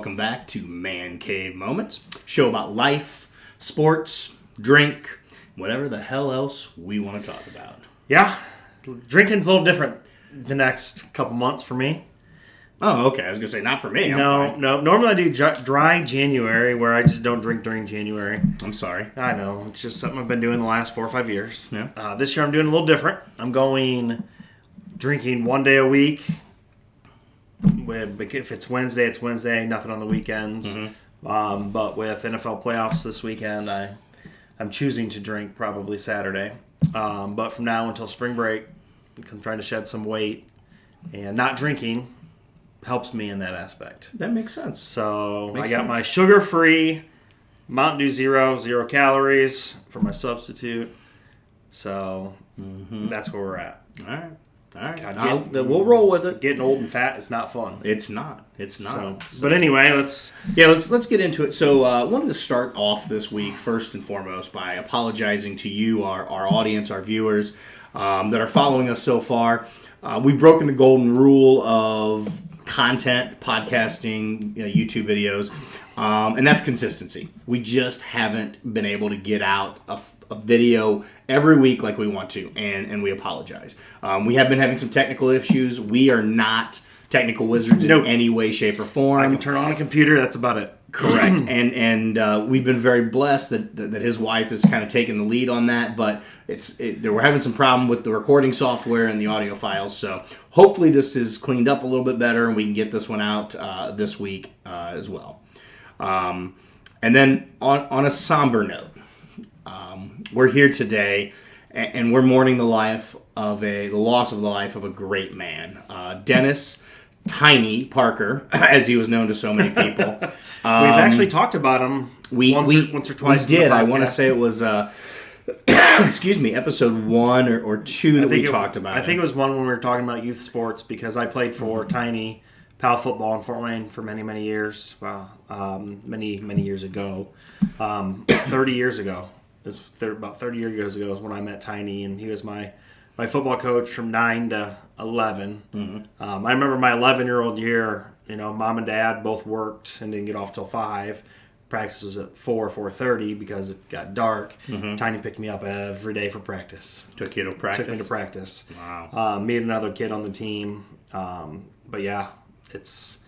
welcome back to Mancave Moments, show about life, sports, drink, whatever the hell else we want to talk about. Yeah, drinking's a little different the next couple months for me. Oh, okay. I was going to say, not for me. No. Normally I do dry January, where I just don't drink during January. I'm sorry. I know. It's just something I've been doing the last 4 or 5 years. Yeah. This year I'm doing a little different. I'm going drinking 1 day a week. If it's Wednesday, nothing on the weekends. Mm-hmm. But with NFL playoffs this weekend, I'm choosing to drink probably Saturday. But from now until spring break, I'm trying to shed some weight. And not drinking helps me in that aspect. That makes sense. So I got my sugar-free Mountain Dew Zero, 0 calories for my substitute. So that's where we're at. All right. God, we'll roll with it. Getting old and fat is not fun. It's not. But anyway, let's get into it. So I wanted to start off this week first and foremost by apologizing to you, our audience, our viewers that are following us so far. We've broken the golden rule of content, podcasting, YouTube videos, and that's consistency. We just haven't been able to get out a video every week like we want to, and we apologize. We have been having some technical issues. We are not technical wizards in any way, shape, or form. I can turn on a computer, that's about it. Correct. and we've been very blessed that his wife has kind of taken the lead on that, but we're having some problem with the recording software and the audio files, so hopefully this is cleaned up a little bit better and we can get this one out this week as well. And then on a somber note, we're here today and we're mourning the loss of the life of a great man, Dennis Tiny Parker, as he was known to so many people. We've actually talked about him once or twice. We did. I want to say it was, episode 1 or 2 that we talked about. I think it was one when we were talking about youth sports, because I played for Tiny PAL football in Fort Wayne for many, many years. Well, many, many years ago. 30 years ago. About 30 years ago is when I met Tiny, and he was my football coach from 9 to 11. Mm-hmm. I remember my 11-year-old year, mom and dad both worked and didn't get off till 5. Practice was at 4:30 because it got dark. Mm-hmm. Tiny picked me up every day for practice. Took me to practice. Wow. Me and another kid on the team. But yeah, it's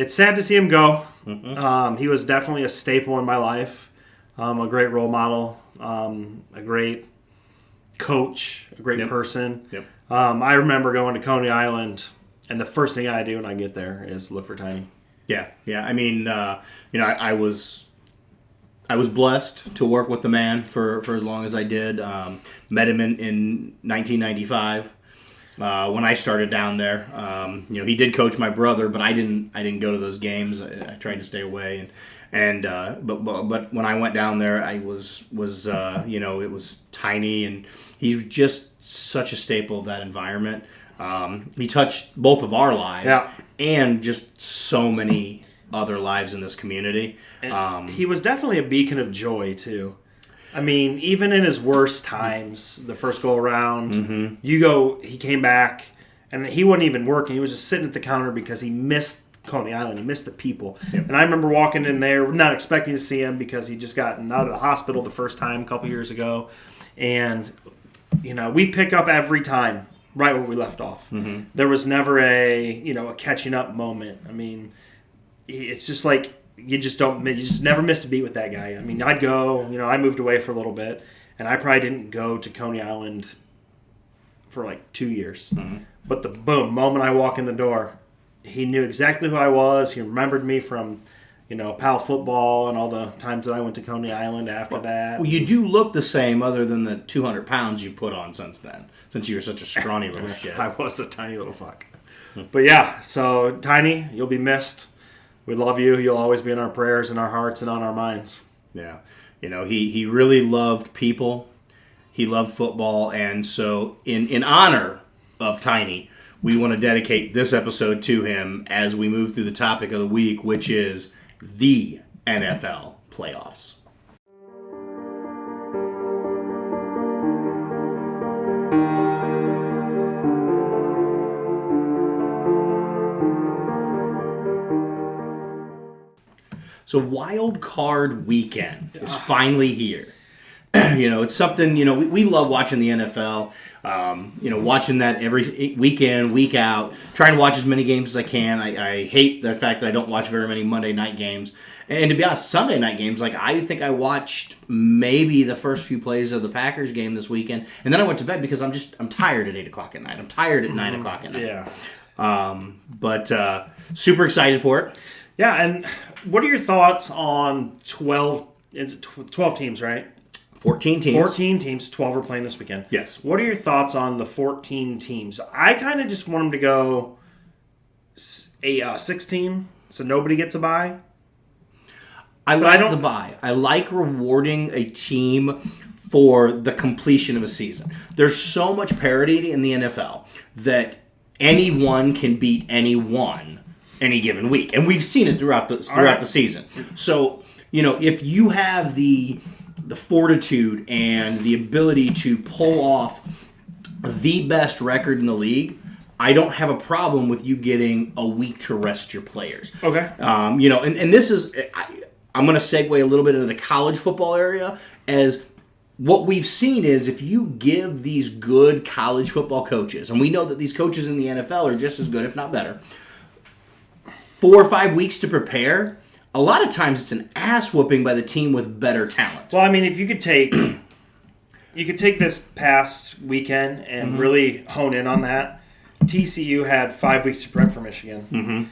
sad to see him go. Mm-hmm. He was definitely a staple in my life. A great role model. A great coach, a great person. Yep. I remember going to Coney Island, and the first thing I do when I get there is look for Tiny. Yeah. I mean, I was blessed to work with the man for as long as I did. Met him in 1995 when I started down there. He did coach my brother, but I didn't go to those games. I tried to stay away but when I went down there, I was it was Tiny, and he was just such a staple of that environment. He touched both of our lives and just so many other lives in this community. He was definitely a beacon of joy too. I mean, even in his worst times, the first go around, he came back and he wasn't even working. He was just sitting at the counter because he missed Coney Island. He missed the people. Yep. And I remember walking in there, not expecting to see him because he'd just gotten out of the hospital the first time a couple years ago. And, we pick up every time right where we left off. Mm-hmm. There was never a catching up moment. I mean, it's just like you just never missed a beat with that guy. I mean, I'd go, I moved away for a little bit, and I probably didn't go to Coney Island for like 2 years. Mm-hmm. But the moment I walk in the door, he knew exactly who I was. He remembered me from, PAL football and all the times that I went to Coney Island after that. Well, you do look the same other than the 200 pounds you've put on since then, since you were such a scrawny little shit. I was a tiny little fuck. But yeah, so Tiny, you'll be missed. We love you. You'll always be in our prayers, in our hearts, and on our minds. Yeah. He really loved people. He loved football. And so in honor of Tiny, we want to dedicate this episode to him as we move through the topic of the week, which is the NFL playoffs. So Wild Card Weekend is finally here. It's something, we love watching the NFL. Watching that every weekend, week out, trying to watch as many games as I can. I hate the fact that I don't watch very many Monday night games. And to be honest, Sunday night games, I think I watched maybe the first few plays of the Packers game this weekend. And then I went to bed because I'm tired at 8 o'clock at night. I'm tired at 9 o'clock at night. Yeah. But super excited for it. Yeah, and what are your thoughts on 12 teams, right? 14 teams. 14 teams, 12 are playing this weekend. Yes. What are your thoughts on the 14 teams? I kind of just want them to go a 16, so nobody gets a bye. I like the bye. I like rewarding a team for the completion of a season. There's so much parity in the NFL that anyone can beat anyone any given week. And we've seen it throughout the season. So, if you have the fortitude and the ability to pull off the best record in the league, I don't have a problem with you getting a week to rest your players. Okay. And this is, I'm going to segue a little bit into the college football area, as what we've seen is if you give these good college football coaches, and we know that these coaches in the NFL are just as good, if not better, 4 or 5 weeks to prepare, a lot of times it's an ass whooping by the team with better talent. Well, I mean, if you could take this past weekend and really hone in on that. TCU had 5 weeks to prep for Michigan. Mm-hmm.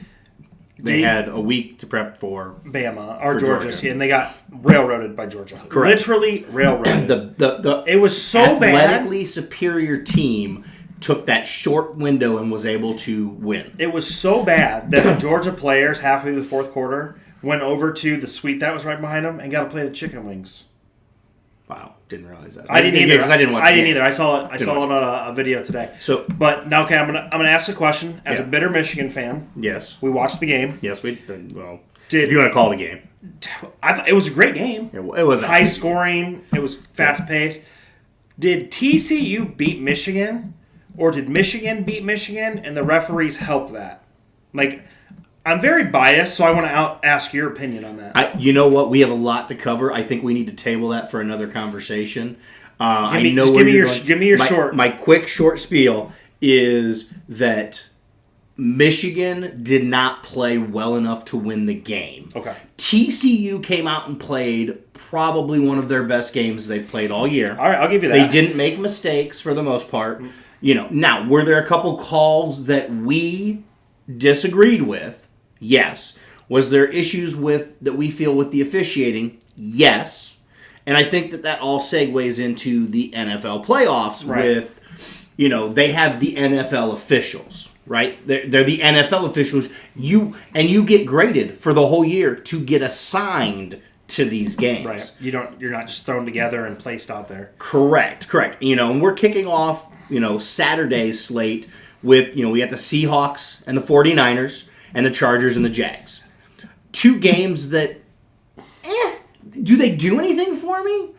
They had a week to prep for Bama or Georgia, and they got railroaded by Georgia. Correct. Literally railroaded. It was so bad. Athletically superior team took that short window and was able to win. It was so bad that the Georgia players, halfway through the fourth quarter, went over to the suite that was right behind them and got to play the chicken wings. Wow, didn't realize that. I didn't either. Because I didn't watch it. I didn't either. I saw it on a video today. But now, okay, I'm gonna ask a question. As a bitter Michigan fan, yes, we watched the game. Yes, we did. Well, if you want to call it a game, I thought it was a great game. It was high scoring. It was fast paced. Did TCU beat Michigan, or did Michigan beat Michigan, and the referees help that? I'm very biased, so I want to ask your opinion on that. You know what? We have a lot to cover. I think we need to table that for another conversation. Give me your short. My quick short spiel is that Michigan did not play well enough to win the game. Okay. TCU came out and played probably one of their best games they've played all year. All right, I'll give you that. They didn't make mistakes for the most part. Now, were there a couple calls that we disagreed with? Yes. Was there issues that we feel with the officiating? Yes. And I think that all segues into the NFL playoffs with, they have the NFL officials, right? They're the NFL officials. You get graded for the whole year to get assigned to these games. Right. You're not just thrown together and placed out there. Correct. And we're kicking off, Saturday's slate with, we got the Seahawks and the 49ers and the Chargers and the Jags. 2 games that, do they do anything for me?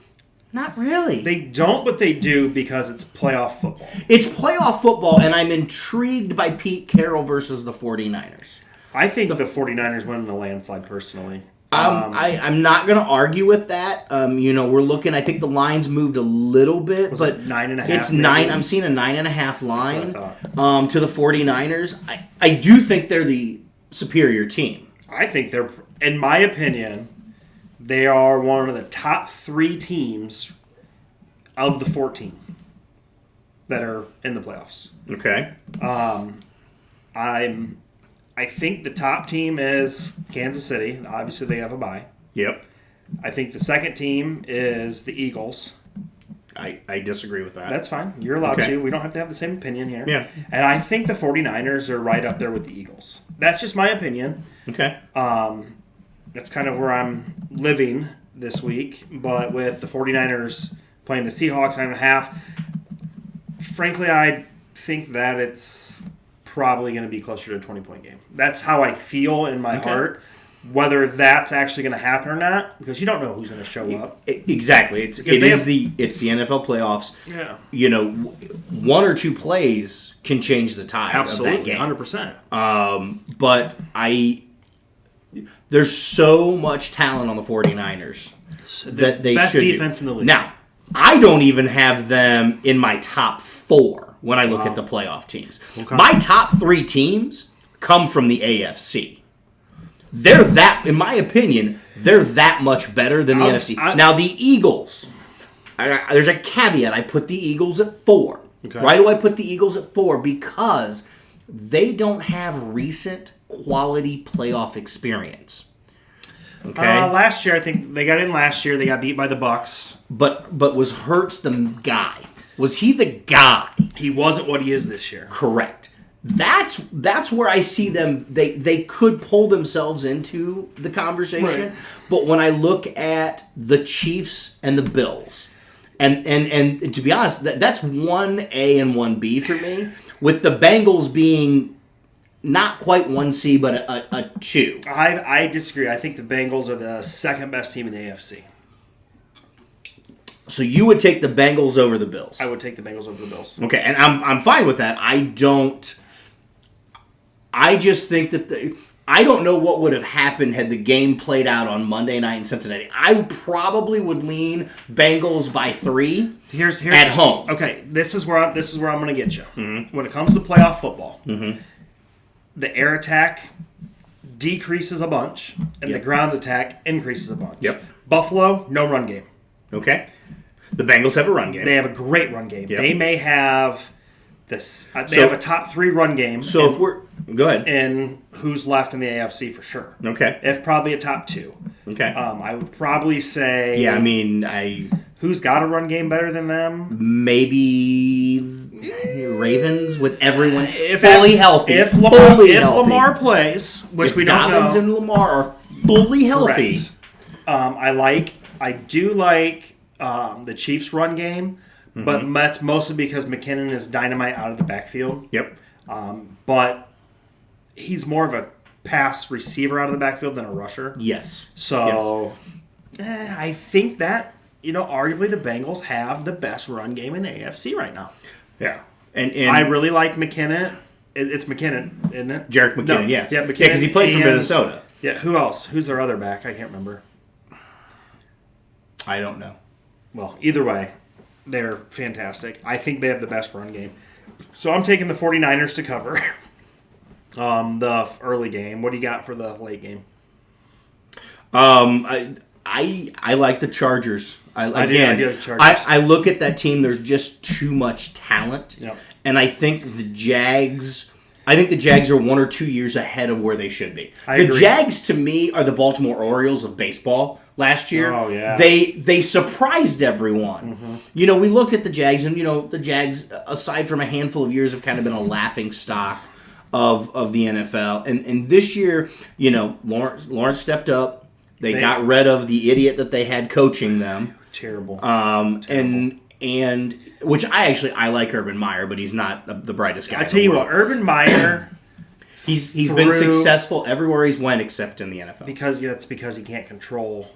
Not really. They don't, but they do because it's playoff football. It's playoff football, and I'm intrigued by Pete Carroll versus the 49ers. I think the 49ers win in a landslide, personally. I'm not going to argue with that. We're looking. I think the line's moved a little bit, but 9.5. It's 9. I'm seeing a 9.5 line. That's what I thought. To the 49ers. I do think they're the superior team. I think they're, in my opinion, they are one of the top 3 teams of the 14 that are in the playoffs. Okay. I think the top team is Kansas City. Obviously, they have a bye. Yep. I think the second team is the Eagles. I disagree with that. That's fine. You're allowed to. We don't have to have the same opinion here. Yeah. And I think the 49ers are right up there with the Eagles. That's just my opinion. Okay. That's kind of where I'm living this week. But with the 49ers playing the Seahawks 9.5, frankly, I think that it's probably going to be closer to a 20-point game. That's how I feel in my heart. Whether that's actually going to happen or not, because you don't know who's going to show up. Exactly. It's the NFL playoffs. Yeah. 1 or 2 plays can change the tide of that game. 100%. But There's so much talent on the 49ers that they best should defense in the league. Now, I don't even have them in my top 4 when I look at the playoff teams. Okay. My top 3 teams come from the AFC. They're in my opinion, they're that much better than the NFC. Now, the Eagles, there's a caveat. I put the Eagles at 4. Okay. Why do I put the Eagles at 4? Because they don't have recent quality playoff experience. Okay. Last year, I think they got in last year. They got beat by the Bucks. But was Hurts the guy? Was he the guy? He wasn't what he is this year. Correct. That's where I see them. They could pull themselves into the conversation. Right. But when I look at the Chiefs and the Bills, and to be honest, that's 1A and 1B for me, with the Bengals being not quite 1C, but a 2. I disagree. I think the Bengals are the second best team in the AFC. So you would take the Bengals over the Bills? I would take the Bengals over the Bills. Okay, and I'm fine with that. I just think that I don't know what would have happened had the game played out on Monday night in Cincinnati. I probably would lean Bengals by 3 here's at home. Okay, this is where I'm going to get you. Mm-hmm. When it comes to playoff football, the air attack decreases a bunch, and the ground attack increases a bunch. Yep. Buffalo, no run game. Okay. The Bengals have a run game. They have a great run game. Yep. They may have this. They have a top 3 run game. So if we're go ahead. And who's left in the AFC for sure? Okay. If probably a top 2. Okay. I would probably say. Yeah, I mean, who's got a run game better than them? Maybe Ravens with everyone fully healthy. If Lamar plays, which we don't know. Dobbins and Lamar are fully healthy. I do like the Chiefs' run game, but that's mostly because McKinnon is dynamite out of the backfield. Yep. But he's more of a pass receiver out of the backfield than a rusher. Yes. So I think that, arguably the Bengals have the best run game in the AFC right now. Yeah. And I really like McKinnon. It's McKinnon, isn't it? Jerick McKinnon, no. yes. Yeah, McKinnon. Yeah, because he played for Minnesota. Yeah, who else? Who's their other back? I can't remember. I don't know. Well, either way, they're fantastic. I think they have the best run game. So I'm taking the 49ers to cover the early game. What do you got for the late game? I like the Chargers. I do the Chargers. I look at that team. There's just too much talent. Yep. And I think the Jags are 1 or 2 years ahead of where they should be. I agree. The Jags, to me, are the Baltimore Orioles of baseball last year. Oh, yeah. They surprised everyone. Mm-hmm. We look at the Jags, and, the Jags, aside from a handful of years, have kind of been a laughing stock of the NFL. And this year, Lawrence stepped up. They got rid of the idiot that they had coaching them. Terrible. And which I like Urban Meyer, but he's not the brightest guy. I tell you what, Urban Meyer, he's been successful everywhere he's went except in the NFL. Because he can't control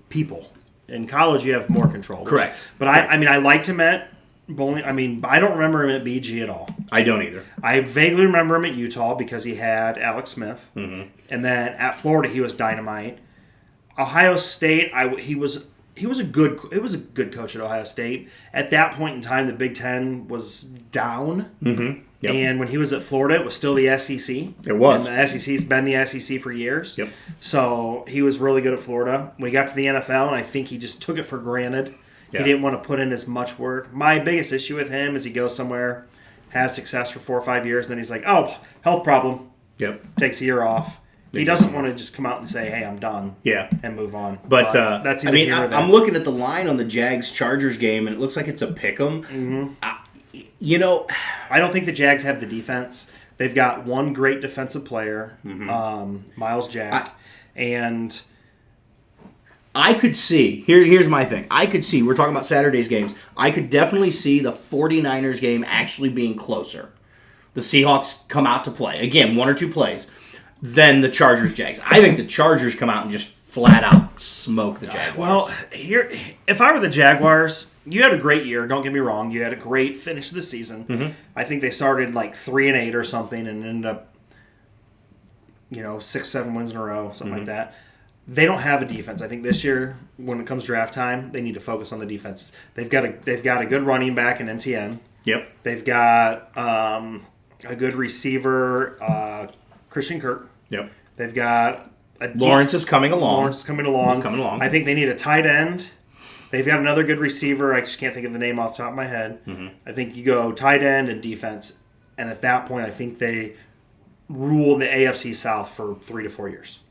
people. In college, you have more control. Correct. But I liked him at bowling. I don't remember him at BG at all. I don't either. I vaguely remember him at Utah because he had Alex Smith, and then at Florida he was dynamite. Ohio State, he was a good coach at Ohio State. At that point in time, the Big Ten was down. Mm-hmm. Yep. And when he was at Florida, it was still the SEC. It was. And the SEC's been the SEC for years. Yep. So he was really good at Florida. When he got to the NFL, and I think he just took it for granted. Yeah. He didn't want to put in as much work. My biggest issue with him is he goes somewhere, has success for 4 or 5 years, and then he's like, oh, health problem. Yep. Takes a year off. He doesn't want to just come out and say, hey, I'm done. Yeah. And move on. But that's I'm looking at the line on the Jags-Chargers game, and it looks like it's a pick'em. Mm-hmm. I don't think the Jags have the defense. They've got one great defensive player, Miles Jack, and I could see, here's my thing. I could see, we're talking about Saturday's games, I could definitely see the 49ers game actually being closer. The Seahawks come out to play. Again, 1 or 2 plays. Then the Chargers-Jags. I think the Chargers come out and just flat out smoke the Jaguars. Well, if I were the Jaguars, you had a great year. Don't get me wrong. You had a great finish to the season. Mm-hmm. I think they started like 3-8 or something and ended up 6-7 wins in a row, something like that. They don't have a defense. I think this year, when it comes draft time, they need to focus on the defense. They've got a good running back in NTN. Yep. They've got a good receiver, Christian Kirk. Yep. They've got Lawrence is coming along. He's coming along. I think they need a tight end. They've got another good receiver. I just can't think of the name off the top of my head. I think you go tight end and defense, and at that point, I think they rule the AFC South for 3 to 4 years.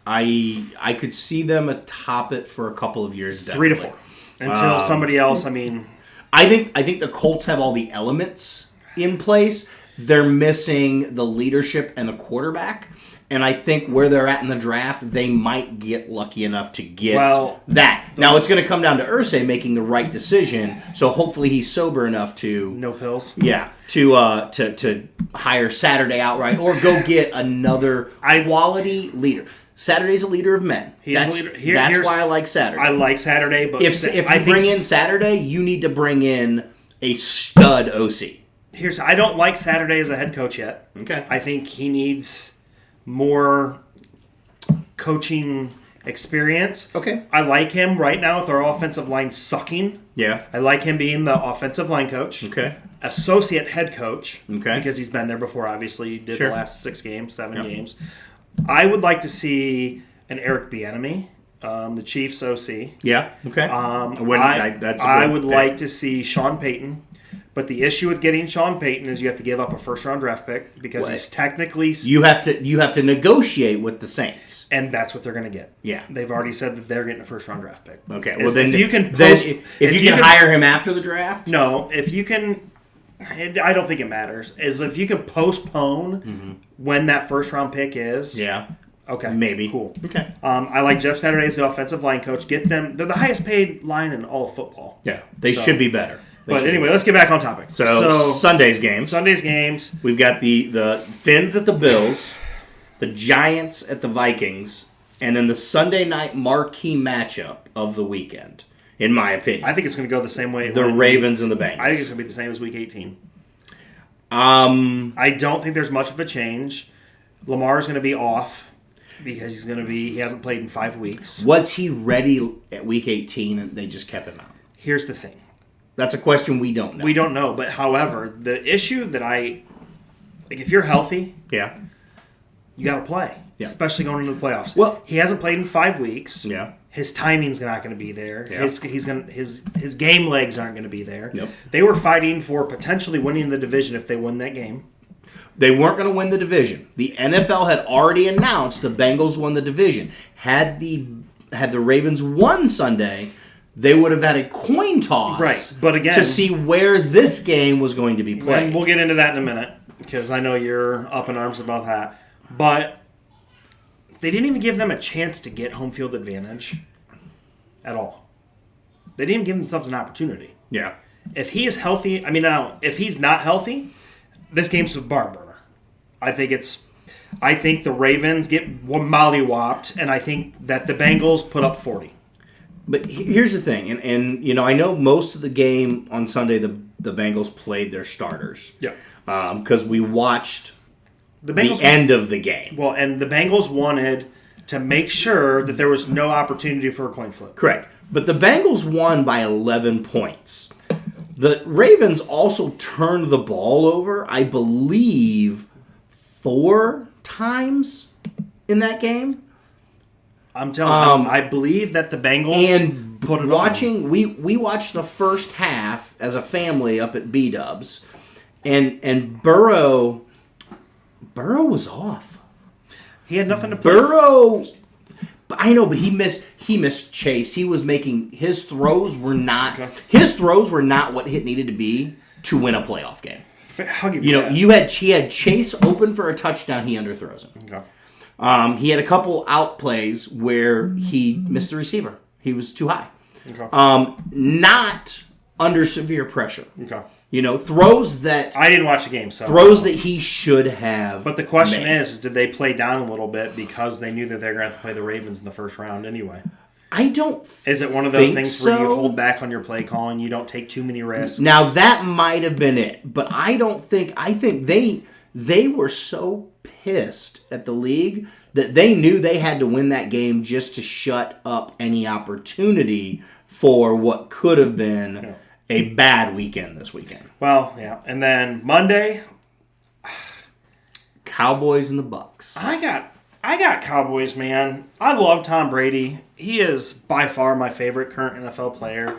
I could see them atop it for a couple of years. Definitely. 3 to 4 until somebody else. I mean, I think the Colts have all the elements in place. They're missing the leadership and the quarterback. And I think where they're at in the draft, they might get lucky enough to get that. Now, it's going to come down to Irsay making the right decision. So hopefully he's sober enough to... No pills? Yeah. To hire Saturday outright or go get another quality leader. Saturday's a leader of men. That's why I like Saturday. I like Saturday, but... If you bring in Saturday, you need to bring in a stud OC. I don't like Saturday as a head coach yet. Okay. I think he needs more coaching experience. Okay. I like him right now with our offensive line sucking. Yeah. I like him being the offensive line coach. Okay. Associate head coach. Okay. Because he's been there before, obviously. He did the last 7 games. I would like to see an Eric Bieniemy, the Chiefs OC. Yeah. Okay. I would like to see Sean Payton. But the issue with getting Sean Payton is you have to give up a first-round draft pick because he's technically... You have to negotiate with the Saints. And that's what they're going to get. Yeah. They've already said that they're getting a first-round draft pick. Okay. Well, then if you can hire him after the draft? No. If you can... I don't think it matters. If you can postpone when that first-round pick is... Yeah. Okay. Maybe. Cool. Okay. I like Jeff Saturday as the offensive line coach. Get them... They're the highest-paid line in all of football. Yeah. They should be better. But anyway, let's get back on topic. So Sunday's games. We've got the Finns at the Bills, the Giants at the Vikings, and then the Sunday night marquee matchup of the weekend, in my opinion. I think it's going to go the same way. The Ravens and the Bengals. I think it's going to be the same as Week 18. I don't think there's much of a change. Lamar's going to be off because he hasn't played in 5 weeks. Was he ready at Week 18 and they just kept him out? Here's the thing. That's a question we don't know. We don't know, but however, the issue that if you're healthy, you got to play, especially going into the playoffs. Well, he hasn't played in 5 weeks. Yeah, his timing's not going to be there. Yeah. His game legs aren't going to be there. Nope. They were fighting for potentially winning the division if they win that game. They weren't going to win the division. The NFL had already announced the Bengals won the division. Had the Ravens won Sunday, they would have had a coin toss, right? But again, to see where this game was going to be played. And we'll get into that in a minute because I know you're up in arms about that. But they didn't even give them a chance to get home field advantage at all. They didn't even give themselves an opportunity. Yeah. If he is healthy, if he's not healthy, this game's a barn burner. I think the Ravens get mollywopped, and I think that the Bengals put up 40. But here's the thing, and I know most of the game on Sunday the Bengals played their starters. Yeah. Because we watched the end of the game. Well, and the Bengals wanted to make sure that there was no opportunity for a coin flip. Correct. But the Bengals won by 11 points. The Ravens also turned the ball over, I believe, 4 times in that game. I'm telling you, I believe that the Bengals put it on. We watched the first half as a family up at B-Dubs, and Burrow was off. He had nothing to play. I know, but he missed Chase. He was making his throws were not what it needed to be to win a playoff game. I'll give you that. He had Chase open for a touchdown. He underthrows him. Okay. He had a couple out plays where he missed the receiver. He was too high. Okay. Not under severe pressure. Okay. Throws that... I didn't watch the game, so... Throws that he should have But the question is, did they play down a little bit because they knew that they were going to have to play the Ravens in the first round anyway? I don't Is it one of those things where you hold back on your play calling, you don't take too many risks? Now, that might have been it, but I think they were so pissed at the league that they knew they had to win that game just to shut up any opportunity for what could have been a bad weekend this weekend. Well, yeah. And then Monday, Cowboys and the Bucks. I got Cowboys, man. I love Tom Brady. He is by far my favorite current NFL player.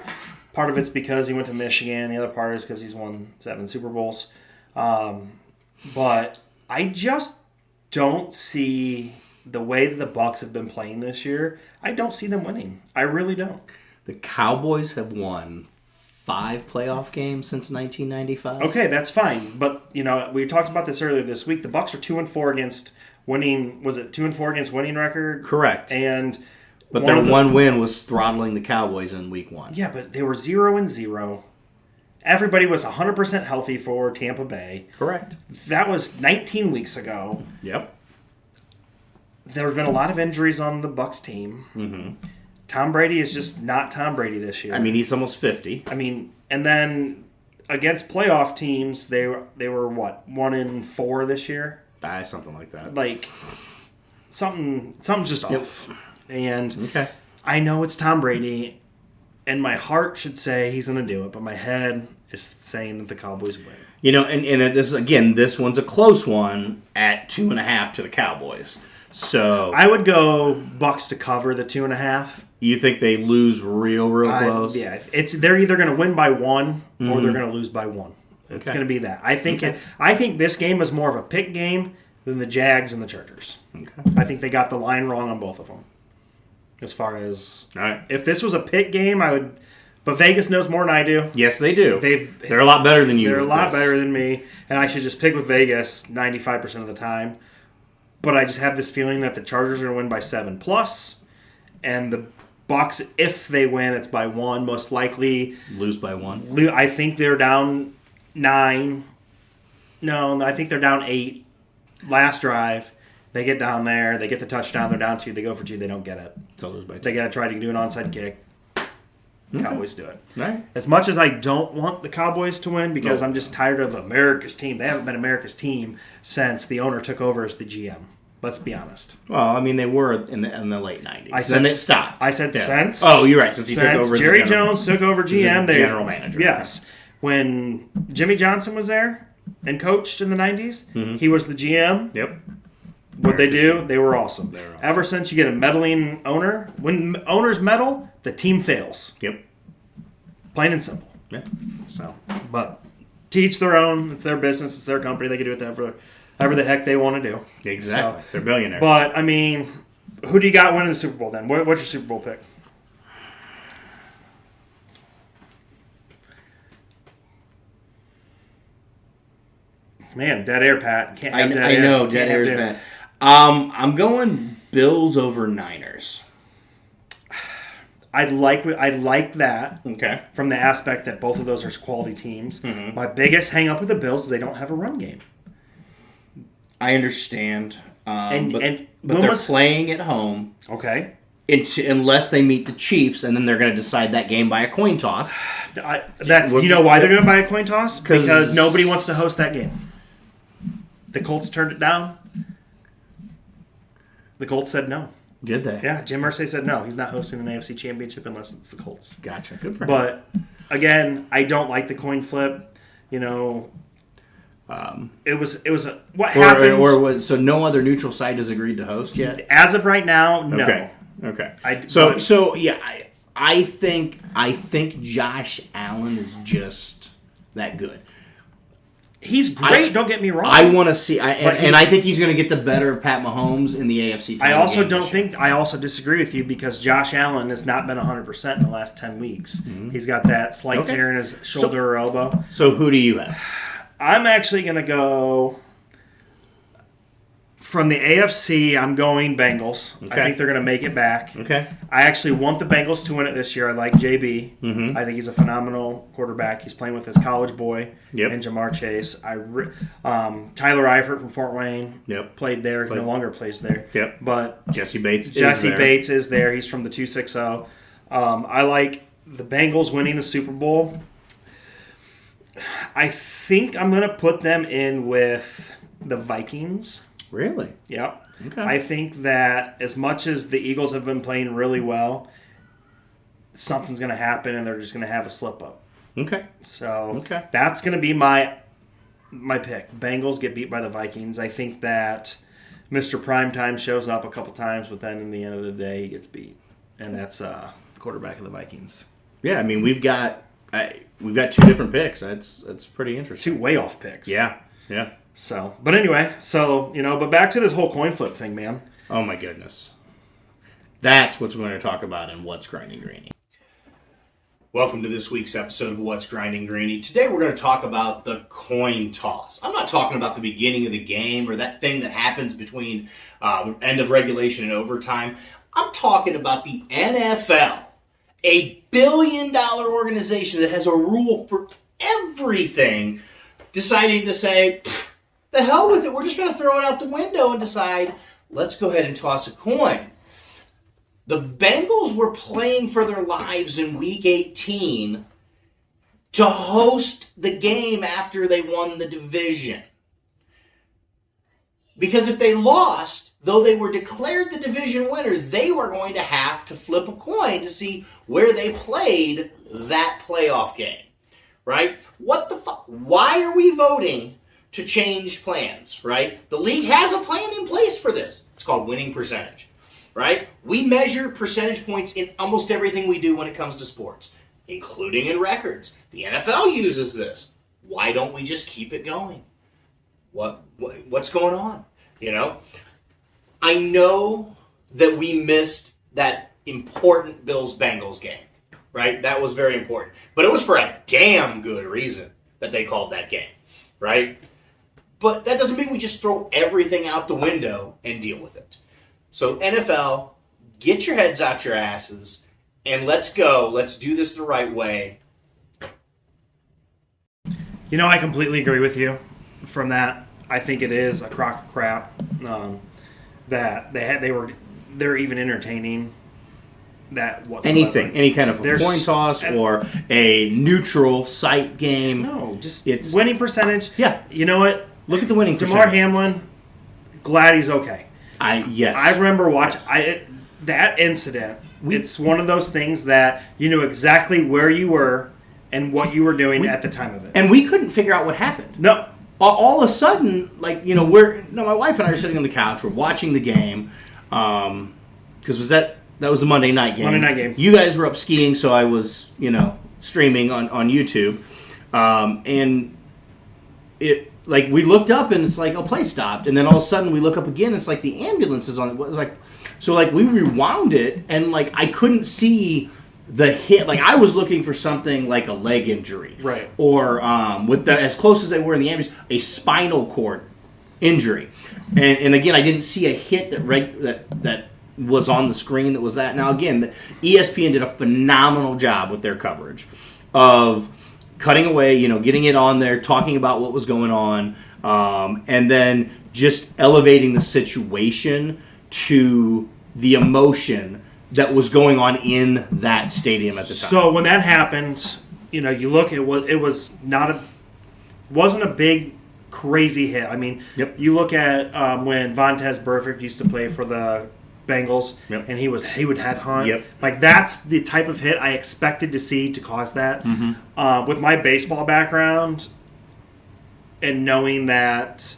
Part of it's because he went to Michigan. The other part is because he's won 7 Super Bowls. But I just don't see the way that the Bucs have been playing this year. I don't see them winning. I really don't. The Cowboys have won 5 playoff games since 1995. Okay, that's fine. But, we talked about this earlier this week. The Bucs are 2-4 against winning. Was it 2-4 against winning record? Correct. But their one win was throttling the Cowboys in week 1. Yeah, but they were 0-0. Everybody was 100% healthy for Tampa Bay. Correct. That was 19 weeks ago. Yep. There have been a lot of injuries on the Bucs team. Mm-hmm. Tom Brady is just not Tom Brady this year. I mean, he's almost 50. And then against playoff teams, they were what, 1-4 this year? Something like that. Like something's just off. And okay. I know it's Tom Brady, and my heart should say he's going to do it, but my head is saying that the Cowboys win. This one's a close one at 2.5 to the Cowboys. So I would go Bucks to cover the 2.5. You think they lose real close? Yeah, they're either going to win by 1 or they're going to lose by 1. It's going to be that. I think this game is more of a pick game than the Jags and the Chargers. Okay. I think they got the line wrong on both of them. As far as if this was a pick game, I would. But Vegas knows more than I do. Yes, they do. They're a lot better than you. They're a lot better than me, and I should just pick with Vegas 95% of the time. But I just have this feeling that the Chargers are going to win by 7+, and the Bucs, if they win, it's by 1. Most likely lose by 1. I think they're down 9. No, I think they're down 8. Last drive. They get down there. They get the touchdown. They're down 2. They go for 2. They don't get it. So lose by 2. They got to try to do an onside kick. Okay. Cowboys do it. Right. As much as I don't want the Cowboys to win because I'm just tired of America's team. They haven't been America's team since the owner took over as the GM. Let's be honest. Well, they were in the late 90s. Then it stopped. I said since. Oh, you're right. Since he took over as Jerry Jones took over GM. General manager. Yes. When Jimmy Johnson was there and coached in the 90s, he was the GM. Yep. What they do, they were awesome. Ever since you get a meddling owner, when owners meddle, the team fails. Yep. Plain and simple. Yeah. So, but to each their own. It's their business. It's their company. They can do it however the heck they want to do. Exactly. So, they're billionaires. But, who do you got winning the Super Bowl then? What's your Super Bowl pick? Man, dead air, Pat. Can't have dead air. I know, dead air is bad. I'm going Bills over Niners. I like that. Okay. From the aspect that both of those are quality teams. Mm-hmm. My biggest hang up with the Bills is they don't have a run game. I understand. But they're playing at home. Okay. Unless they meet the Chiefs, and then they're going to decide that game by a coin toss. You know why they're doing it by a coin toss? Because nobody wants to host that game. The Colts turned it down. The Colts said no. Did they? Yeah, Jim Irsay said no. He's not hosting an AFC Championship unless it's the Colts. Gotcha. Good for him. But, again, I don't like the coin flip. It was what happened. So no other neutral site has agreed to host yet? As of right now, no. Okay. I think Josh Allen is just that good. He's great. Don't get me wrong. I want to see, and I think he's going to get the better of Pat Mahomes in the AFC. I also disagree with you because Josh Allen has not been 100% in the last 10 weeks. Mm-hmm. He's got that slight tear in his shoulder or elbow. So who do you have? I'm actually going to go from the AFC. I'm going Bengals. Okay. I think they're going to make it back. Okay. I actually want the Bengals to win it this year. I like JB. Mm-hmm. I think he's a phenomenal quarterback. He's playing with his college boy and Jamar Chase. Tyler Eifert from Fort Wayne played there. He no longer plays there. Yep. But Jesse Bates is there. He's from the 260. I like the Bengals winning the Super Bowl. I think I'm going to put them in with the Vikings. Really? Yep. Okay. I think that as much as the Eagles have been playing really well, something's going to happen and they're just going to have a slip up. Okay. So that's going to be my pick. Bengals get beat by the Vikings. I think that Mr. Primetime shows up a couple times, but then in the end of the day, he gets beat. And that's the quarterback of the Vikings. Yeah, I mean, we've got 2 different picks. That's pretty interesting. 2 way off picks. Yeah. So, but anyway, but back to this whole coin flip thing, man. Oh my goodness. That's what we're going to talk about in What's Grinding Greeny. Welcome to this week's episode of What's Grinding Greeny. Today we're going to talk about the coin toss. I'm not talking about the beginning of the game or that thing that happens between the end of regulation and overtime. I'm talking about the NFL, a billion-dollar organization that has a rule for everything, deciding to say, the hell with it, we're just going to throw it out the window and decide, let's go ahead and toss a coin. The Bengals were playing for their lives in Week 18 to host the game after they won the division. Because if they lost, though they were declared the division winner, they were going to have to flip a coin to see where they played that playoff game. Right? What the fuck? Why are we voting to change plans? Right? The league has a plan in place for this. It's called winning percentage. Right? We measure percentage points in almost everything we do when it comes to sports, including in records. The NFL uses this. Why don't we just keep it going? What's going on? You know? I know that we missed that important Bills-Bengals game. Right? That was very important. But it was for a damn good reason that they called that game. Right? But that doesn't mean we just throw everything out the window and deal with it. So NFL, get your heads out your asses, and let's go. Let's do this the right way. You know, I completely agree with you from that. I think it is a crock of crap that they're even entertaining that whatsoever. Anything, any kind of a coin toss or a neutral site game. No, just it's winning percentage. Yeah. You know what? Look at the winning percentage. DeMar Hamlin, glad he's okay. Yes. I remember watching that incident. It's one of those things that you knew exactly where you were and what you were doing at the time of it. And we couldn't figure out what happened. No. All of a sudden, my wife and I are sitting on the couch. We're watching the game because that was a Monday night game. Monday night game. You guys were up skiing, so I was streaming on YouTube, and it. Like, we looked up, and it's like, play stopped. And then all of a sudden, we look up again, it's like the ambulance is on it. It's like, so, we rewound it, and, I couldn't see the hit. Like, I was looking for something like a leg injury. Right. Or, as close as they were in the ambulance, a spinal cord injury. And again, I didn't see a hit that was on the screen that was that. Now, again, the ESPN did a phenomenal job with their coverage of cutting away, getting it on there, talking about what was going on, and then just elevating the situation to the emotion that was going on in that stadium at the time. So when that happened, you look, it wasn't a big crazy hit. I mean, You look at when Vontaze Burfict used to play for the Bengals, and he would headhunt. Like, that's the type of hit I expected to see to cause that. Mm-hmm. With my baseball background and knowing that,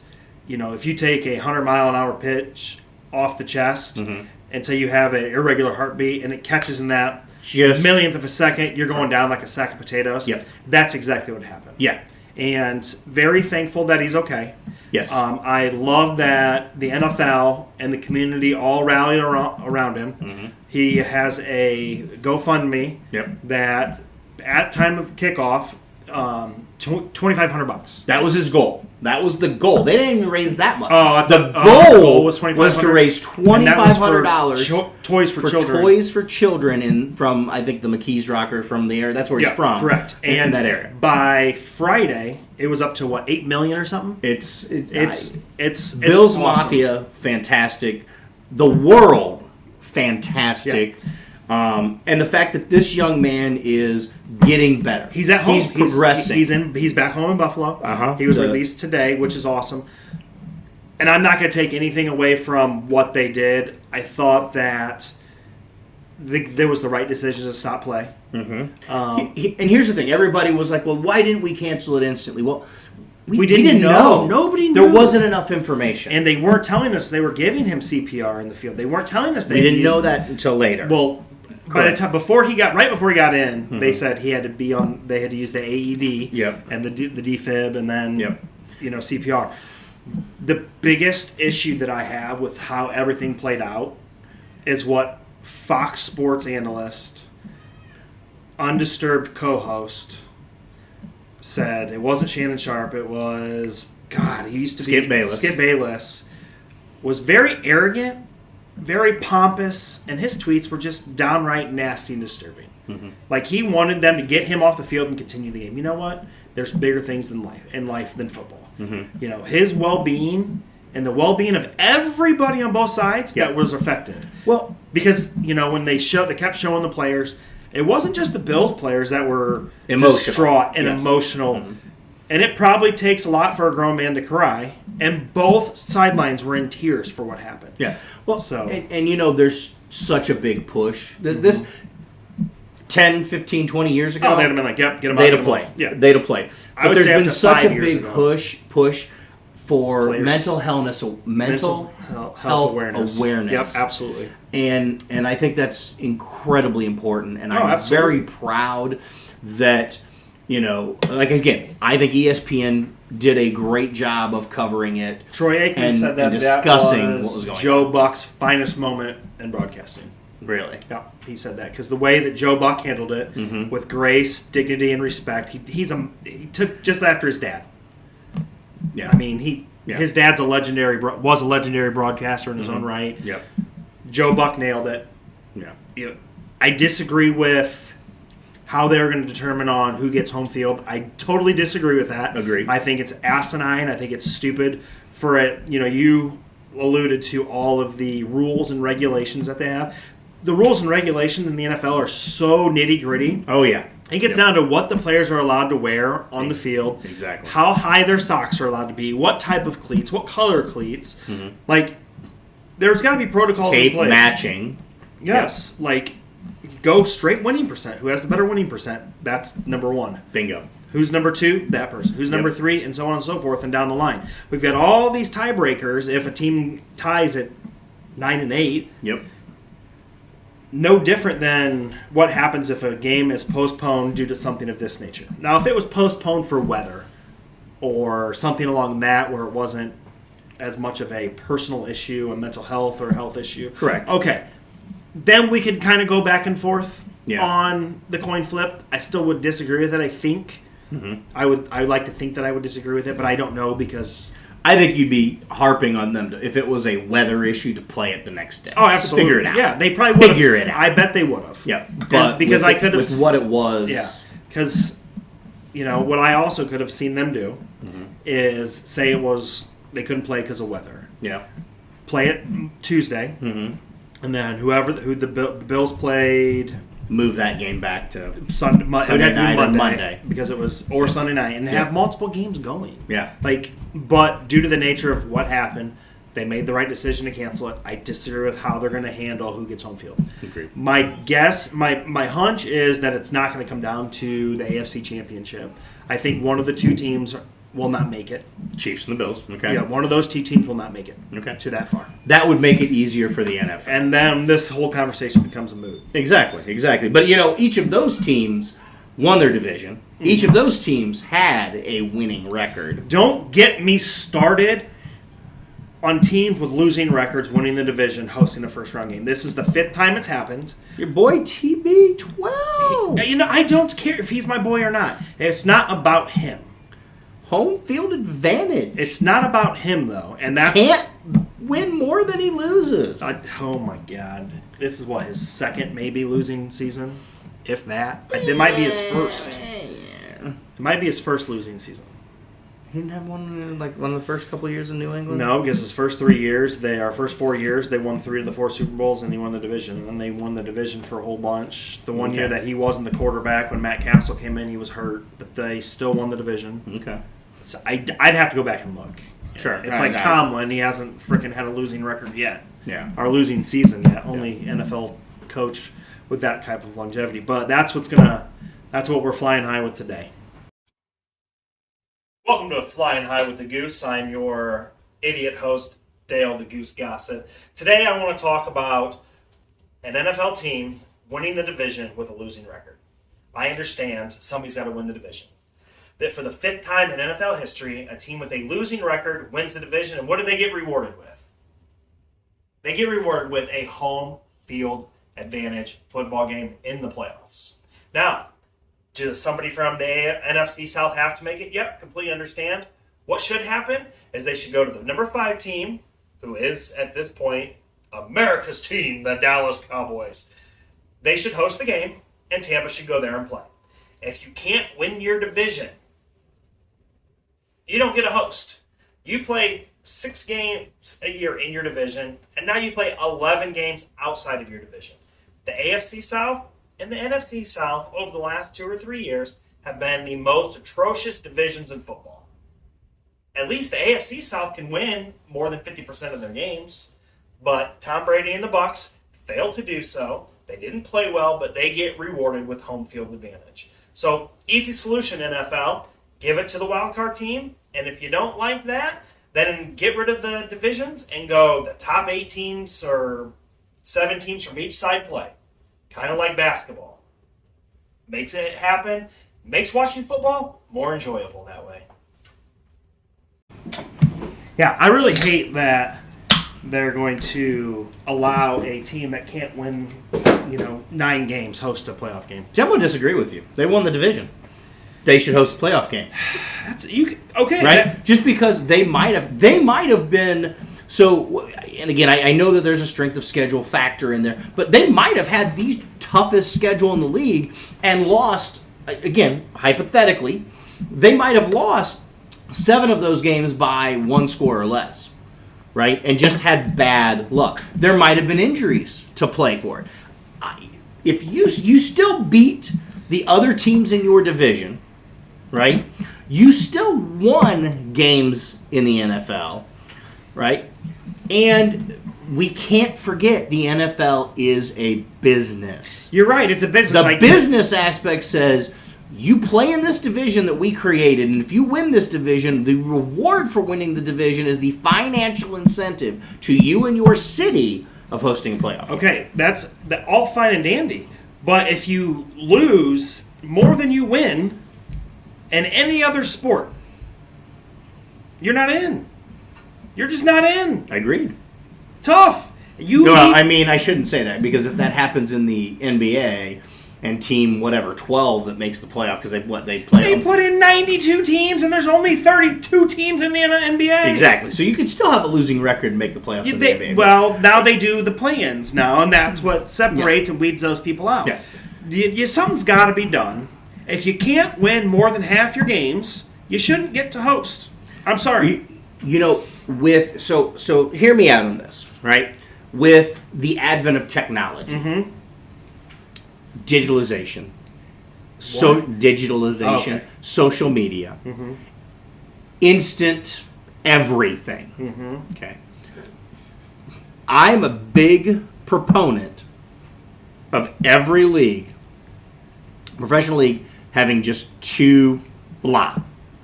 if you take a 100-mile-an-hour pitch off the chest and say you have an irregular heartbeat and it catches in that millionth of a second, you're going down like a sack of potatoes. That's exactly what happened. Yeah. And very thankful that he's okay. Yes. I love that the NFL and the community all rallied around him. Mm-hmm. He has a GoFundMe that at time of kickoff, $2,500. That was his goal. That was the goal. They didn't even raise that much. The goal was to raise $2,500 toys for children. Toys for children from, I think, the McKees Rocker from there. That's where he's from. Correct. In that area. By Friday, it was up to $8 million or something. It's awesome. Bills Mafia, fantastic. The world, fantastic. And the fact that this young man is getting better. He's at home. He's progressing. He's back home in Buffalo. He was released today, which is awesome. and I'm not going to take anything away from what they did. I thought that there was the right decision to stop play. Mm-hmm. And here's the thing. Everybody was like, well, why didn't we cancel it instantly? Well, we didn't know. Nobody knew. There wasn't enough information. And they weren't telling us they were giving him CPR in the field. They weren't telling us we didn't know that until later. Well, by the time right before he got in, they said he had to be on. They had to use the AED and the defib, and then CPR. The biggest issue that I have with how everything played out is what Fox Sports analyst, undisturbed co-host, said. It wasn't Shannon Sharp. It was he used to Skip be Bayless. Skip Bayless was very arrogant, very pompous, and his tweets were just downright nasty and disturbing. Mm-hmm. Like he wanted them to get him off the field and continue the game. You know what? There's bigger things in life than football. Mm-hmm. His well-being and the well-being of everybody on both sides that was affected. Well, because when they kept showing the players, it wasn't just the Bills players that were distraught and emotional. Mm-hmm. And it probably takes a lot for a grown man to cry. And both sidelines were in tears for what happened. Yeah. Well, and there's such a big push. This 10, 15, 20 years ago, they'd have been like, yep, get them out. They'd have played. Yeah. They'd have played. But there's been such a big push for players. mental health awareness. Yep, absolutely. And I think that's incredibly important. And I'm absolutely. very proud that, again, I think ESPN did a great job of covering it. Troy Aikman said that discussing what was going on. Joe Buck's finest moment in broadcasting. Really? Yeah, he said that because the way that Joe Buck handled it with grace, dignity, and respect, he took just after his dad. Yeah, I mean his dad's was a legendary broadcaster in his own right. Yep. Joe Buck nailed it. Yeah. I disagree with how they're going to determine on who gets home field. I totally disagree with that. Agreed. I think it's asinine. I think it's stupid for it. You alluded to all of the rules and regulations that they have. The rules and regulations in the NFL are so nitty-gritty. Oh, yeah. It gets down to what the players are allowed to wear on the field. Exactly. How high their socks are allowed to be. What type of cleats. What color cleats. Mm-hmm. There's got to be protocols in place. Tape matching. Yes. Yep. Go straight winning percent. Who has the better winning percent? That's number one. Bingo. Who's number two? That person. Who's number three? And so on and so forth and down the line. We've got all these tiebreakers if a team ties at 9-8. Yep. No different than what happens if a game is postponed due to something of this nature. Now, if it was postponed for weather or something along that where it wasn't as much of a personal issue, a mental health or a health issue. Correct. Okay. Then we could kind of go back and forth on the coin flip. I still would disagree with it, I think. Mm-hmm. I would like to think that I would disagree with it, but I don't know because... I think you'd be harping on them if it was a weather issue to play it the next day. Oh, absolutely. Figure it out. Yeah, they probably would figure it out. I bet they would have. Yeah, but because I could have with what it was. Yeah, because what I also could have seen them do is say it was they couldn't play because of weather. Yeah, play it Tuesday, and then who the Bills played. Move that game back to Sunday night or Monday because it was Sunday night and have multiple games going. Yeah, but due to the nature of what happened, they made the right decision to cancel it. I disagree with how they're going to handle who gets home field. Agreed. My guess, my hunch is that it's not going to come down to the AFC Championship. I think one of the two teams will not make it. Chiefs and the Bills. Okay. Yeah, one of those two teams will not make it. Okay. To that far. That would make it easier for the NFL. And then this whole conversation becomes a moot. Exactly. But each of those teams won their division. Each of those teams had a winning record. Don't get me started on teams with losing records winning the division, hosting a first-round game. This is the 5th time it's happened. Your boy TB12. I don't care if he's my boy or not. It's not about him. Home field advantage. It's not about him, though. And that's... Can't win more than he loses. Oh, my God. This is his second maybe losing season, if that. It might be his first. It might be his first losing season. He didn't have one in one of the first couple of years in New England? No, because his first 3 years, first 4 years, they won 3 of the 4 Super Bowls, and he won the division. And then they won the division for a whole bunch. The one year that he wasn't the quarterback, when Matt Castle came in, he was hurt. But they still won the division. Okay. So I'd have to go back and look. Sure. It's like Tomlin. He hasn't freaking had a losing record yet. Yeah. Or losing season yet. Only NFL coach with that type of longevity. But that's what we're flying high with today. Welcome to Flying High with the Goose. I'm your idiot host, Dale the Goose Gossip. Today I want to talk about an NFL team winning the division with a losing record. I understand somebody's got to win the division. That for the 5th time in NFL history, a team with a losing record wins the division, and what do they get rewarded with? They get rewarded with a home field advantage football game in the playoffs. Now, does somebody from the NFC South have to make it? Yep, completely understand. What should happen is they should go to the number 5 team, who is, at this point, America's team, the Dallas Cowboys. They should host the game, and Tampa should go there and play. If you can't win your division, you don't get a host. You play 6 games a year in your division, and now you play 11 games outside of your division. The AFC South and the NFC South over the last 2 or 3 years have been the most atrocious divisions in football. At least the AFC South can win more than 50% of their games, but Tom Brady and the Bucs failed to do so. They didn't play well, but they get rewarded with home field advantage. So, easy solution, NFL. Give it to the wildcard team, and if you don't like that, then get rid of the divisions and go the top 8 teams or 7 teams from each side play. Kind of like basketball. Makes it happen. Makes watching football more enjoyable that way. Yeah, I really hate that they're going to allow a team that can't win, 9 games host a playoff game. I'm going to disagree with you. They won the division. They should host a playoff game. Okay. Right? Just because they might have been. So, and again, I know that there's a strength of schedule factor in there, but they might have had the toughest schedule in the league and lost, again, hypothetically, they might have lost 7 of those games by 1 score or less, right? And just had bad luck. There might have been injuries to play for it. If you still beat the other teams in your division, right? You still won games in the NFL, right? And we can't forget the NFL is a business. You're right, it's a business. The business aspect says you play in this division that we created, and if you win this division, the reward for winning the division is the financial incentive to you and your city of hosting a playoff. Okay, that's all fine and dandy. But if you lose more than you win in any other sport, you're not in. You're just not in. Agreed. Tough. I shouldn't say that, because if that happens in the NBA and team 12 that makes the playoff, because they play. They put in 92 teams and there's only 32 teams in the NBA. Exactly. So you could still have a losing record and make the playoffs in the NBA. Well, now they do the play-ins now, and that's what separates and weeds those people out. Yeah. Something's got to be done. If you can't win more than half your games, you shouldn't get to host. I'm sorry. So hear me out on this, right? With the advent of technology, digitalization, social media, instant everything. Okay, I'm a big proponent of every league, professional league, having just 2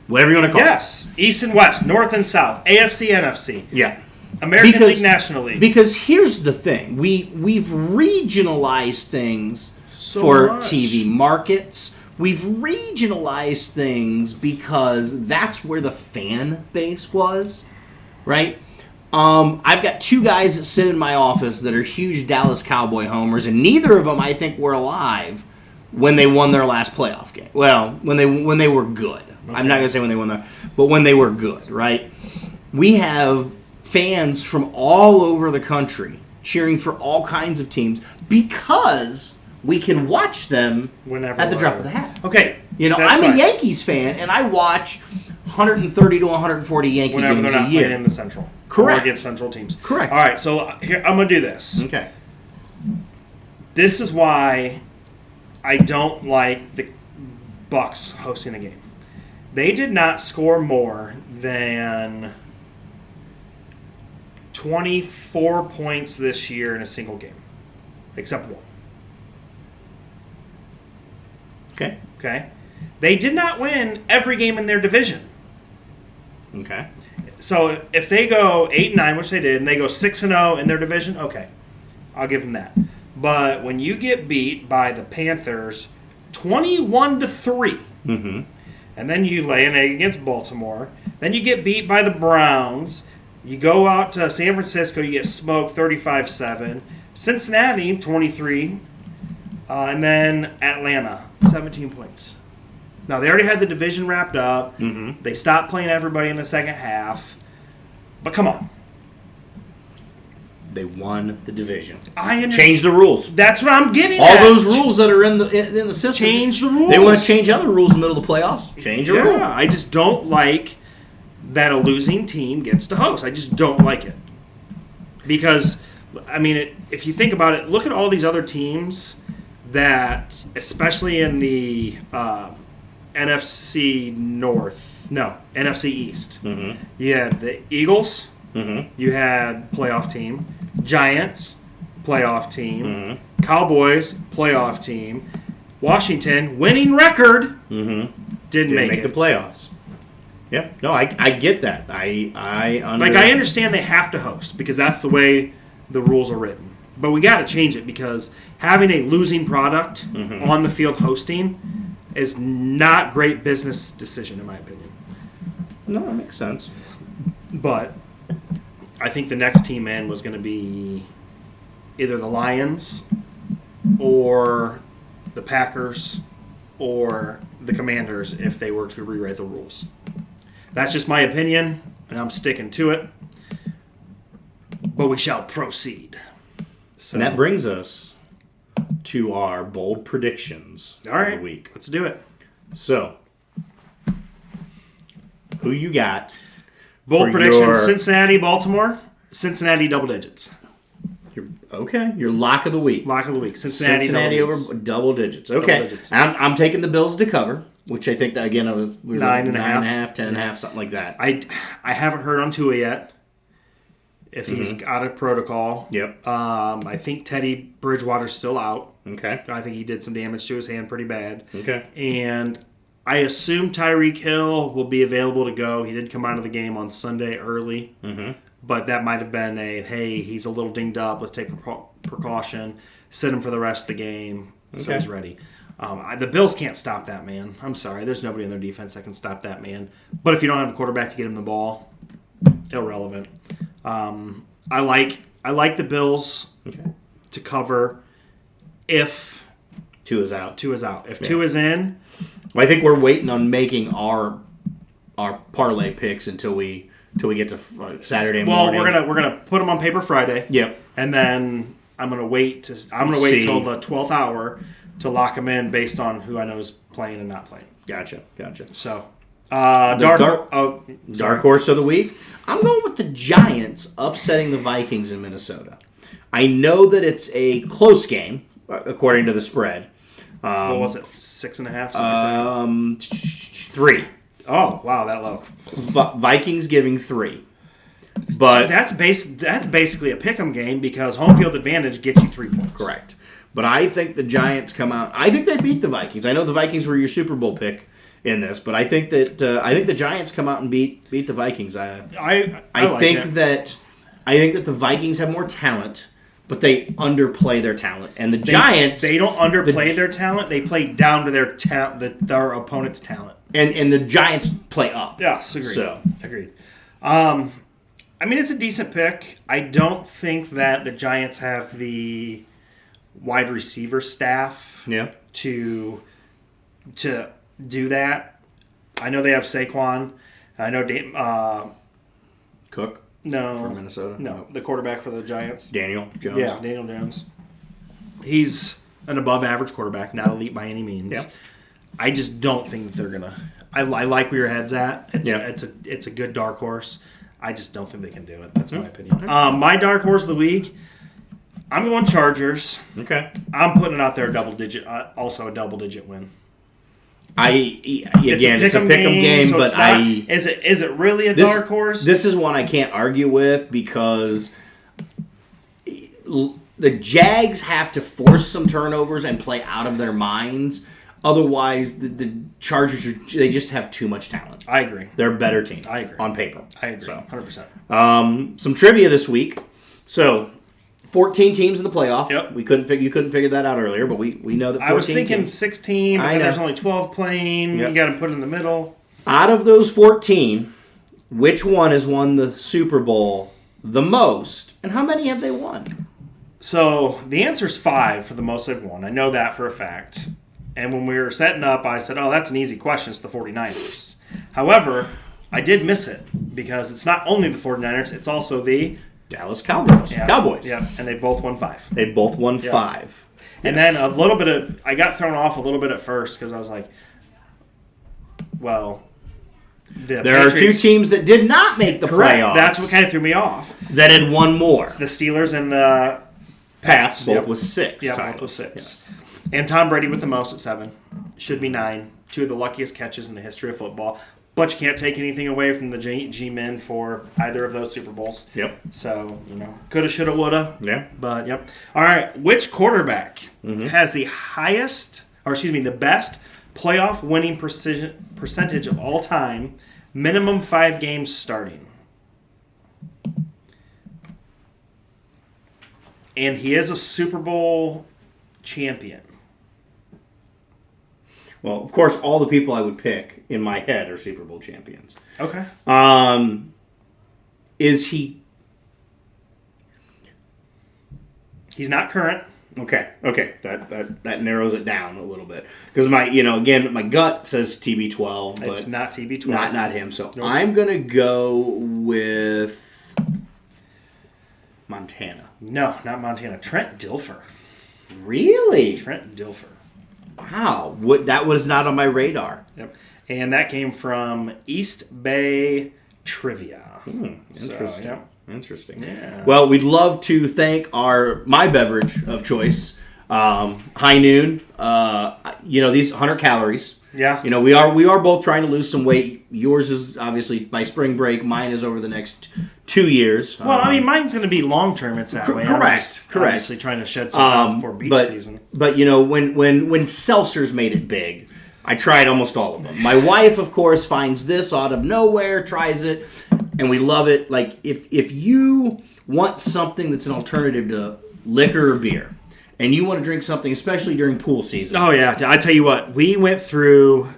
whatever you want to call it. Yes, East and West, North and South, AFC, NFC. Yeah. American League, National League. Because here's the thing. We've regionalized things for TV markets. We've regionalized things because that's where the fan base was, right? I've got 2 guys that sit in my office that are huge Dallas Cowboy homers, and neither of them, I think, were alive when they won their last playoff game. Well, when they were good. Okay. I'm not going to say when they won that, but when they were good, right? We have fans from all over the country cheering for all kinds of teams because we can watch them at the drop of the hat. Okay. I'm a Yankees fan, and I watch 130 to 140 Yankee games a year. Whenever they're not playing in the Central. Correct. Or against Central teams. Correct. All right, so here, I'm going to do this. Okay. This is why I don't like the Bucs hosting a game. They did not score more than 24 points this year in a single game, except one. Okay. Okay? They did not win every game in their division. Okay. So if they go 8-9, which they did, and they go 6-0 in their division, okay, I'll give them that. But when you get beat by the Panthers 21-3, and then you lay an egg against Baltimore, then you get beat by the Browns, you go out to San Francisco, you get smoked 35-7, Cincinnati 23, and then Atlanta 17 points. Now, they already had the division wrapped up. They stopped playing everybody in the second half. But come on. They won the division. I understand. Change the rules. That's what I'm getting All at. those rules that are in the system. Change the rules. They want to change other rules in the middle of the playoffs. Change a rule. I just don't like that a losing team gets to host. I just don't like it. Because, I mean, if you think about it, look at all these other teams that, especially in the NFC East. You had the Eagles. You had playoff team. Giants, playoff team. Cowboys, playoff team. Washington, winning record, didn't make the playoffs. Yeah, no, I get that. I understand they have to host because that's the way the rules are written. But we got to change it because having a losing product on the field hosting is not great business decision, in my opinion. No, that makes sense. But I think the next team in was going to be either the Lions or the Packers or the Commanders if they were to rewrite the rules. That's just my opinion, and I'm sticking to it. But we shall proceed. So, and that brings us to our bold predictions for the week. Let's do it. So, who you got? Bold prediction, Cincinnati, Baltimore. Cincinnati double digits. Your lock of the week. Lock of the week. Cincinnati over double digits. Okay. Double digits. I'm taking the Bills to cover, which I think, that, again, we were 9.5, 10.5, something like that. I haven't heard on Tua yet. If he's out of protocol. Yep. I think Teddy Bridgewater's still out. Okay. I think he did some damage to his hand pretty bad. Okay. And I assume Tyreek Hill will be available to go. He did come out of the game on Sunday early. But that might have been hey, he's a little dinged up. Let's take precaution. Sit him for the rest of the game so he's ready. The Bills can't stop that man. I'm sorry. There's nobody on their defense that can stop that man. But if you don't have a quarterback to get him the ball, irrelevant. I like the Bills to cover if Tua is out. If Tua is in, well, I think we're waiting on making our parlay picks until we get to Saturday morning. Well, we're gonna put them on paper Friday. Yep. And then I'm gonna wait till the 12th hour to lock them in based on who I know is playing and not playing. Gotcha. So. Dark horse of the week. I'm going with the Giants upsetting the Vikings in Minnesota. I know that it's a close game, according to the spread. What was it? 6.5? 3. Oh, wow, that low. Vikings giving 3. But that's basically a pick'em game because home field advantage gets you 3 points. Correct. But I think the Giants come out. I think they beat the Vikings. I know the Vikings were your Super Bowl pick in this, but I think that the Giants come out and beat the Vikings. I think that the Vikings have more talent, but they underplay their talent, and the Giants they don't underplay their talent. They play down to their opponent's talent, and the Giants play up. Yes, agreed. I mean, it's a decent pick. I don't think that the Giants have the wide receiver staff to do that. I know they have Saquon. I know Cook. No, for Minnesota. No, the quarterback for the Giants, Daniel Jones. Yeah, Daniel Jones. He's an above-average quarterback, not elite by any means. Yeah. I just don't think that they're gonna. I like where your head's at. It's a good dark horse. I just don't think they can do it. That's my opinion. My dark horse of the week. I'm going Chargers. Okay. I'm putting it out there a double digit win. It's a pick'em game, so but is it really a dark horse? This is one I can't argue with because the Jags have to force some turnovers and play out of their minds. Otherwise, the Chargers they just have too much talent. I agree. They're a better team. I agree. On paper. I agree. 100%. Some trivia this week. So, 14 teams in the playoff. Yep. You couldn't figure that out earlier, but we know that 14 I was thinking teams. 16, but then there's only 12 playing. Yep. You got to put it in the middle. Out of those 14, which one has won the Super Bowl the most, and how many have they won? So, the answer is 5 for the most they've won. I know that for a fact. And when we were setting up, I said, that's an easy question. It's the 49ers. However, I did miss it because it's not only the 49ers, it's also the Dallas Cowboys. Yeah, and they both won 5. They both won 5. And then a little bit of... I got thrown off a little bit at first because I was like, well... There are 2 teams that did not make the playoffs. That's what kind of threw me off. That had won more. It's the Steelers and the Pats, both with 6 titles. Both with 6. Yes. And Tom Brady with the most at 7. Should be 9. 2 of the luckiest catches in the history of football. But you can't take anything away from the G-men for either of those Super Bowls. Yep. So, coulda, shoulda, woulda. Yeah. But, yep. All right. Which quarterback has the best playoff winning percentage of all time, minimum 5 games starting? And he is a Super Bowl champion. Well, of course, all the people I would pick in my head are Super Bowl champions. Okay. Is he... He's not current. Okay. That narrows it down a little bit. Because my gut says TB12, but... It's not TB12. Not him. So nope. I'm going to go with Montana. No, not Montana. Trent Dilfer. Really? Trent Dilfer. Wow. That was not on my radar. Yep. And that came from East Bay Trivia. Interesting. So, yep. Interesting. Yeah. Well, we'd love to thank my beverage of choice, High Noon. These 100 calories. Yeah. We are both trying to lose some weight. Yours is obviously by spring break. Mine is over the next 2 years. Well, mine's going to be long term. It's that way. Correct. Obviously trying to shed some pounds before beach season. But when seltzers made it big, I tried almost all of them. My wife, of course, finds this out of nowhere, tries it, and we love it. Like if you want something that's an alternative to liquor or beer, and you want to drink something, especially during pool season. Oh, yeah. I tell you what. We went through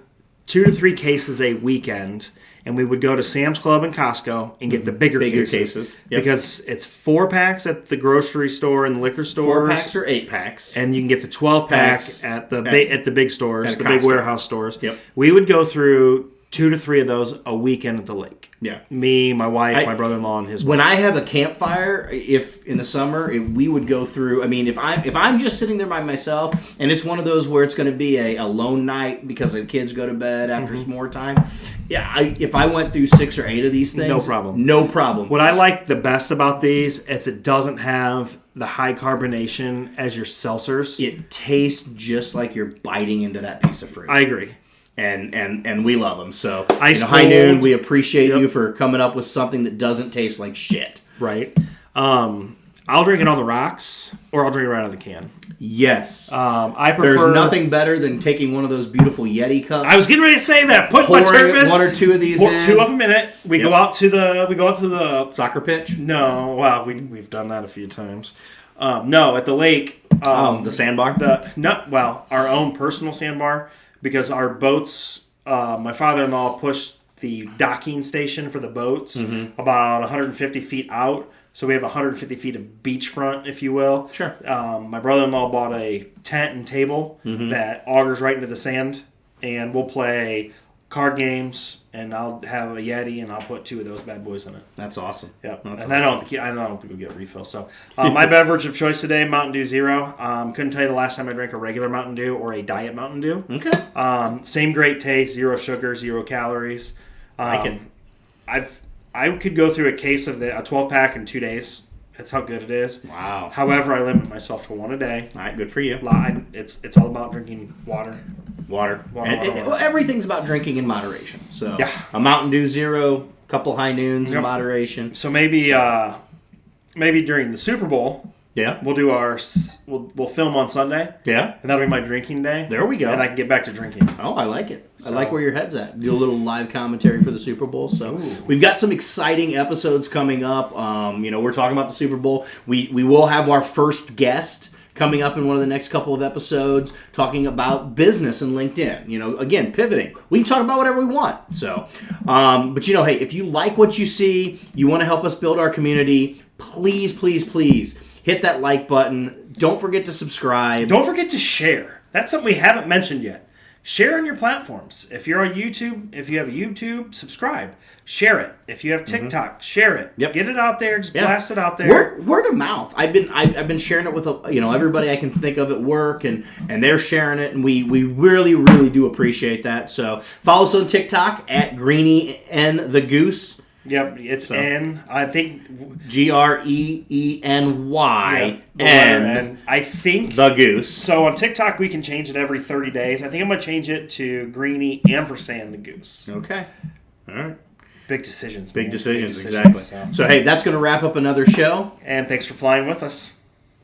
2 to 3 cases a weekend, and we would go to Sam's Club and Costco and get the bigger cases. Yep. Because it's 4-packs at the grocery store and the liquor stores. 4-packs or 8-packs. And you can get the 12-pack at the big stores, the big warehouse stores. Yep. We would go through 2 to 3 of those a weekend at the lake. Yeah. Me, my wife, my brother-in-law, and his wife. When I have a campfire, if in the summer, we would go through. If I'm just sitting there by myself, and it's one of those where it's going to be a lone night because the kids go to bed after some more time. Yeah, if I went through 6 or 8 of these things, no problem. What I like the best about these is it doesn't have the high carbonation as your seltzers. It tastes just like you're biting into that piece of fruit. I agree. And we love them. So, High Noon, we appreciate you for coming up with something that doesn't taste like shit. Right. I'll drink it on the rocks, or I'll drink it right out of the can. Yes. I prefer... There's nothing better than taking one of those beautiful Yeti cups. I was getting ready to say that. Put my turpus. 1 or 2 of these in. 2 of them in it. We go out to the soccer pitch. No, well, we've done that a few times. No, at the lake. The sandbar. Our own personal sandbar, because our boats. My father-in-law pushed the docking station for the boats about 150 feet out. So we have 150 feet of beachfront, if you will. Sure. My brother-in-law bought a tent and table that augers right into the sand, and we'll play card games, and I'll have a Yeti, and I'll put 2 of those bad boys in it. That's awesome. Yep. That's and awesome. I don't have to go get a refill. So my beverage of choice today, Mountain Dew Zero. Couldn't tell you the last time I drank a regular Mountain Dew or a diet Mountain Dew. Okay. Same great taste, 0 sugar, 0 calories. I could go through a case of a 12-pack in 2 days. That's how good it is. Wow. However, I limit myself to 1 a day. All right, good for you. It's all about drinking water. Water. Water. Well, everything's about drinking in moderation. So Yeah. a Mountain Dew Zero, couple high noons in moderation. So maybe maybe during the Super Bowl, Yeah. we'll do we'll film on Sunday, Yeah. and that'll be my drinking day. There we go. And I can get back to drinking. Oh, I like it. I So- like where your head's at. Do a little live commentary for the Super Bowl. So Ooh. we've got some exciting episodes coming up. We're talking about the Super Bowl. We will have our first guest coming up in one of the next couple of episodes, talking about business and LinkedIn. Again, pivoting. We can talk about whatever we want. So, but hey, if you like what you see, you want to help us build our community, please, please, please hit that like button. Don't forget to subscribe. Don't forget to share. That's something we haven't mentioned yet. Share on your platforms. If you're on YouTube, if you have YouTube, subscribe. Share it. If you have TikTok, share it. Yep. Get it out there. Just blast it out there. Word of mouth. I've been sharing it with everybody I can think of at work, and they're sharing it, and we really, really do appreciate that. So follow us on TikTok at Greeny and the Goose. Yep, it's N. I think Greeny and I think the Goose. so. On TikTok, we can change it every 30 days. I think I'm gonna change it to Greeny Ampersand the Goose. Okay. All right. Big decisions. Big man. decisions, exactly. So hey, that's going to wrap up another show. And thanks for flying with us.